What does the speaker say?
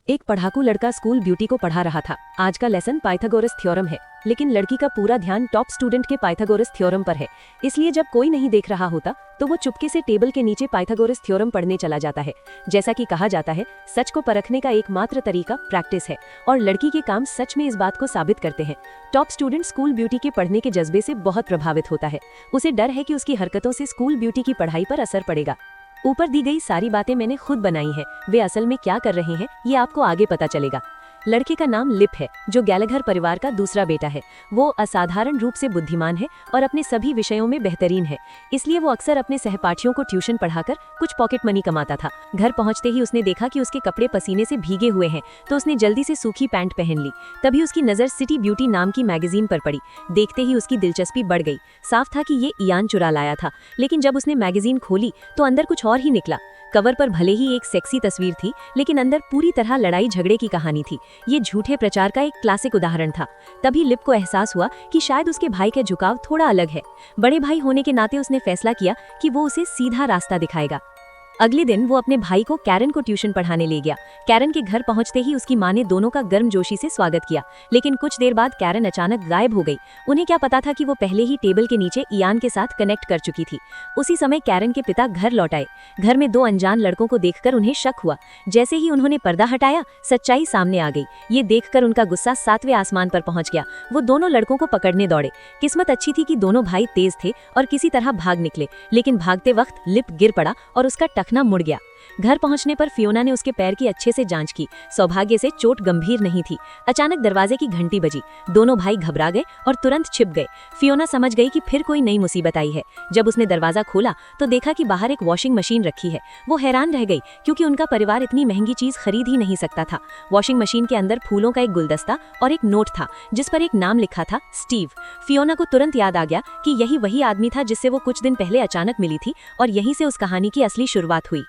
एक पढ़ाकू लड़का school beauty को पढ़ा रहा था। आज का लेसन पाइथागोरस थ्योरम है, लेकिन लड़की का पूरा ध्यान टॉप स्टूडेंट के पाइथागोरस थ्योरम पर है। इसलिए जब कोई नहीं देख रहा होता तो वो चुपके से टेबल के नीचे पाइथागोरस थ्योरम पढ़ने चला जाता है। जैसा कि कहा जाता है, सच को परखने का एकमात्र तरीका प्रैक्टिस है, और लड़की के काम सच में इस बात को साबित करते हैं। टॉप स्टूडेंट स्कूल ब्यूटी के पढ़ने के जज्बे से बहुत प्रभावित होता है। उसे डर है कि उसकी हरकतों से स्कूल ब्यूटी की पढ़ाई पर असर पड़ेगा। ऊपर दी गई सारी बातें मैंने खुद बनाई हैं। वे असल में क्या कर रहे हैं ये आपको आगे पता चलेगा। लड़के का नाम लिप है, जो गैलाघर परिवार का दूसरा बेटा है। वो असाधारण रूप से बुद्धिमान है और अपने सभी विषयों में बेहतरीन है। इसलिए वो अक्सर अपने सहपाठियों को ट्यूशन पढ़ाकर कुछ पॉकेट मनी कमाता था। घर पहुंचते ही उसने देखा कि उसके कपड़े पसीने से भीगे हुए हैं, तो उसने जल्दी से सूखी पैंट पहन ली। तभी उसकी नज़र सिटी ब्यूटी नाम की मैगजीन पर पड़ी। देखते ही उसकी दिलचस्पी बढ़ गई। साफ था कि ये इयान चुरा लाया था, लेकिन जब उसने मैगजीन खोली तो अंदर कुछ और ही निकला। कवर पर भले ही एक सेक्सी तस्वीर थी, लेकिन अंदर पूरी तरह लड़ाई झगड़े की कहानी थी। ये झूठे प्रचार का एक क्लासिक उदाहरण था। तभी लिप को एहसास हुआ कि शायद उसके भाई का झुकाव थोड़ा अलग है। बड़े भाई होने के नाते उसने फैसला किया कि वो उसे सीधा रास्ता दिखाएगा। अगले दिन वो अपने भाई को कैरन को ट्यूशन पढ़ाने ले गया। कैरन के घर पहुंचते ही उसकी माँ ने दोनों का गर्मजोशी से स्वागत किया, लेकिन कुछ देर बाद कैरन अचानक गायब हो गई। उन्हें क्या पता था कि वो पहले ही टेबल के नीचे इयान के साथ कनेक्ट कर चुकी थी। उसी समय कैरन के पिता घर लौट आए। घर में दो अनजान लड़कों को देखकर उन्हें शक हुआ। जैसे ही उन्होंने पर्दा हटाया, सच्चाई सामने आ गई। ये देखकर उनका गुस्सा 7वें आसमान पर पहुंच गया। वो दोनों लड़कों को पकड़ने दौड़े। किस्मत अच्छी थी कि दोनों भाई तेज थे और किसी तरह भाग निकले, लेकिन भागते वक्त लिप गिर पड़ा और उसका टखना मुड़ गया। घर पहुंचने पर फियोना ने उसके पैर की अच्छे से जांच की। सौभाग्य से चोट गंभीर नहीं थी। अचानक दरवाजे की घंटी बजी। दोनों भाई घबरा गए और तुरंत छिप गए। फियोना समझ गई कि फिर कोई नई मुसीबत आई है। जब उसने दरवाजा खोला तो देखा कि बाहर एक वॉशिंग मशीन रखी है। वो हैरान रह गई, क्योंकि उनका परिवार इतनी महंगी चीज खरीद ही नहीं सकता था। वॉशिंग मशीन के अंदर फूलों का एक गुलदस्ता और एक नोट था, जिस पर एक नाम लिखा था, स्टीव। फियोना को तुरंत याद आ गया कि यही वही आदमी था जिससे वो कुछ दिन पहले अचानक मिली थी, और यहीं से उस कहानी की असली शुरुआत हुई।